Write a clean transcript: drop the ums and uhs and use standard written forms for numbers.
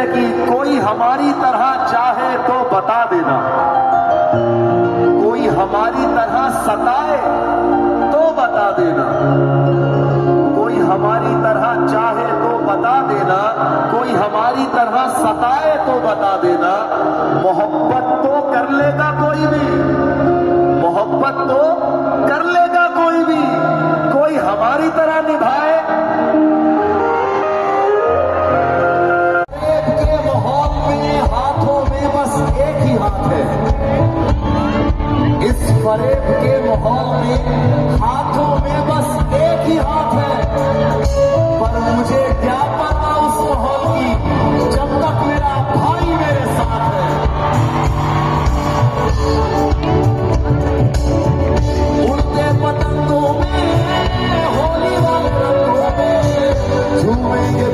है कि कोई हमारी तरह चाहे तो बता देना, कोई हमारी तरह सताए तो बता देना, कोई हमारी तरह चाहे तो बता देना, कोई हमारी तरह सताए तो बता देना। मोहब्बत तो कर लेगा कोई भी, मोहब्बत तो कर लेगा कोई भी, कोई हमारी तरह निभाए। के माहौल में हाथों में बस एक ही हाथ है, इस फरेब के माहौल में हाथों में बस एक ही हाथ है। पर मुझे क्या पता उस माहौल की, जब तक मेरा भाई मेरे साथ है। उड़ते पतंगों में, होली वाले रंगों में झूमेंगे